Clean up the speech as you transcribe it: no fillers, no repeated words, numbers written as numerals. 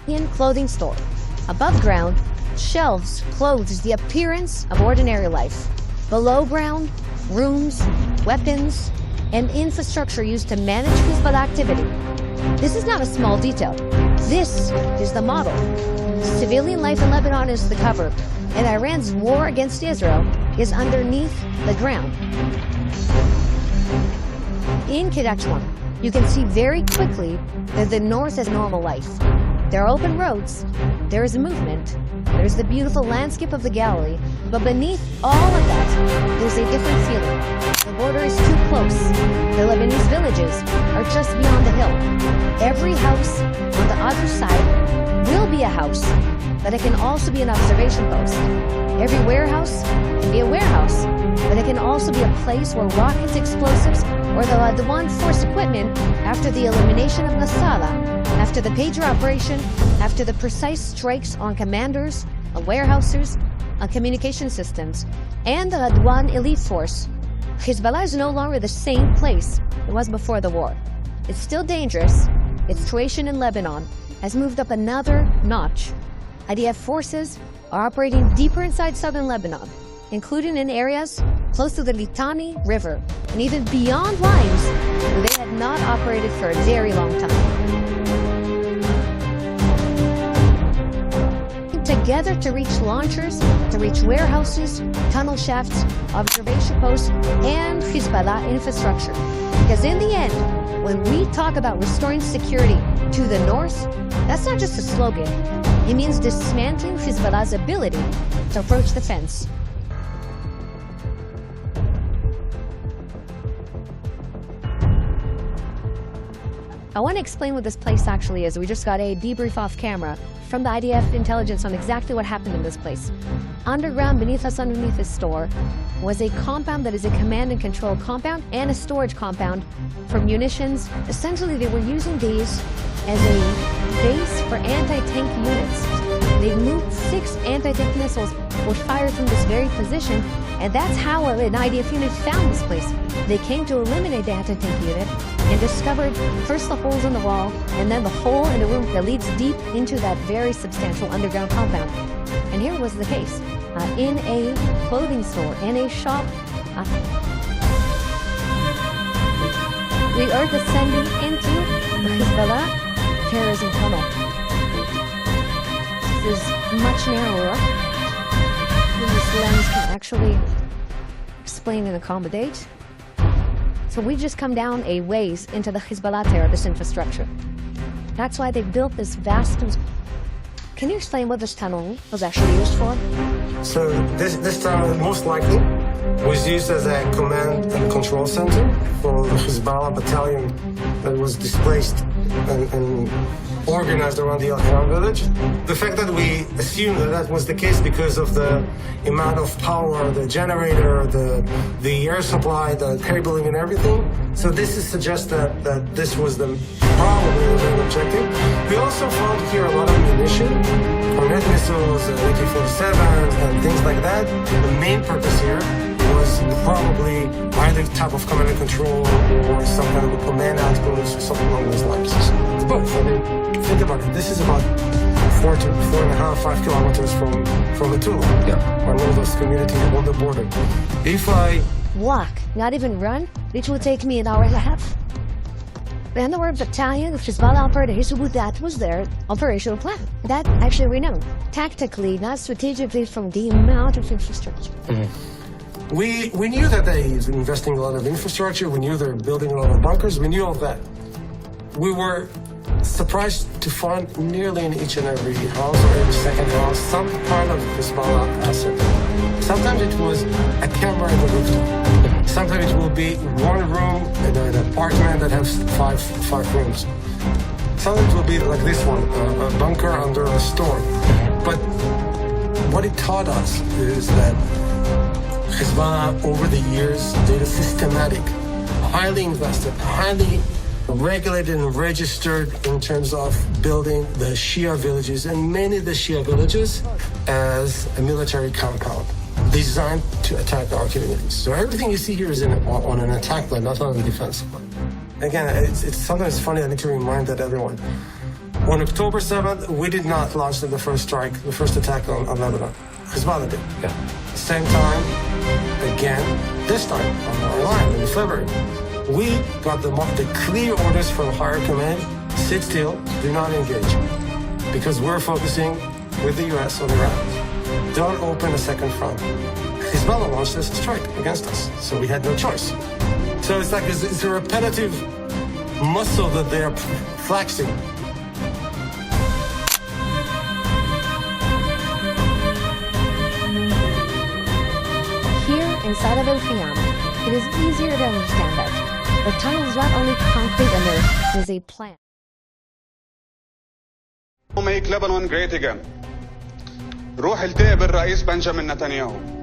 European clothing store. Above ground, shelves clothes the appearance of ordinary life. Below ground, rooms, weapons, and infrastructure used to manage Hezbollah activity. This is not a small detail. This is the model. Civilian life in Lebanon is the cover, and Iran's war against Israel is underneath the ground. In Kiryat Shmona, you can see very quickly that the north has normal life. There are open roads, there is movement, there's the beautiful landscape of the Galilee, but beneath all of that, there's a different feeling. The border is too close. The Lebanese villages are just beyond the hill. Every house on the other side will be a house, but it can also be an observation post. Every warehouse can be a warehouse, but it can also be a place where rockets, explosives, or the Ladwan force equipment after the elimination of Nasrallah, after the pager operation, after the precise strikes on commanders, on warehouses, on communication systems, and the Ladwan elite force. Hezbollah is no longer the same place it was before the war. It's still dangerous. Its situation in Lebanon has moved up another notch. IDF forces are operating deeper inside southern Lebanon, including in areas close to the Litani River, and even beyond lines where they had not operated for a very long time. Together to reach launchers, to reach warehouses, tunnel shafts, observation posts, and Hezbollah infrastructure. Because in the end, when we talk about restoring security to the north, that's not just a slogan. It means dismantling Hezbollah's ability to approach the fence. I want to explain what this place actually is. We just got a debrief off camera from the IDF intelligence on exactly what happened in this place. Underground, beneath us, underneath this store, was a compound that is a command and control compound and a storage compound for munitions. Essentially, they were using these as a base for anti-tank units. They moved 6 anti-tank missiles were fired from this very position, and that's how an IDF unit found this place. They came to eliminate the anti-tank unit and discovered first the holes in the wall and then the hole in the room that leads deep into that very substantial underground compound. And here was the case. In a clothing store, in a shop, we are descending into the Hezbollah terrorism tunnel. This is much narrower than this lens can actually explain and accommodate. So we've just come down a ways into the Hezbollah terrorist infrastructure. That's why they built this vast... Can you explain what this tunnel was actually used for? So this tunnel most likely was used as a command and control center for the Hezbollah battalion that was displaced and organized around the Al-Haram village. The fact that we assume that that was the case because of the amount of power, the generator, the air supply, the cabling and everything. So this suggests that this was probably the main objective. We also found here a lot of munition, Hornet missiles, AK-47s and things like that. The main purpose here was probably either type of command and control or some kind of a command outpost or something along those lines. It's both. I mean, think about it. This is about 4.5 kilometers from a tunnel. Yeah. One of those communities on the border. If I walk, not even run, which would take me an hour and a half. And there were a battalion of Hezbollah operators that was their operational plan. That actually we know. Tactically, not strategically, from the amount of infrastructure. Mm-hmm. We knew that they were investing a lot of infrastructure. We knew they were building a lot of bunkers. We knew all that. We were surprised to find nearly in each and every house or every second house some part of Hezbollah asset. Sometimes it was a camera in the rooftop. Sometimes it will be one room in an apartment that has five rooms. Sometimes it will be like this one, a bunker under a store. But what it taught us is that Hezbollah, over the years, did a systematic, highly invested, highly regulated and registered in terms of building the Shia villages, and many of the Shia villages as a military compound designed to attack our communities. So everything you see here is on an attack plan, not on a defense plan. Again, it's sometimes funny. I need to remind that everyone. On October 7th, we did not launch the first strike, the first attack on Lebanon. Hezbollah did. Yeah. Same time, again, this time, on line in February. We got the clear orders from higher command, sit still, do not engage. Because we're focusing with the US on Iraq. Don't open a second front. Hezbollah launched this strike against us, so we had no choice. So it's like it's a repetitive muscle that they are flexing. Here, inside of El Khiyam, it is easier to understand that the tunnel is not only concrete and there is a plan. Make Lebanon great again. روح التقي بالرئيس بنجامين نتنياهو.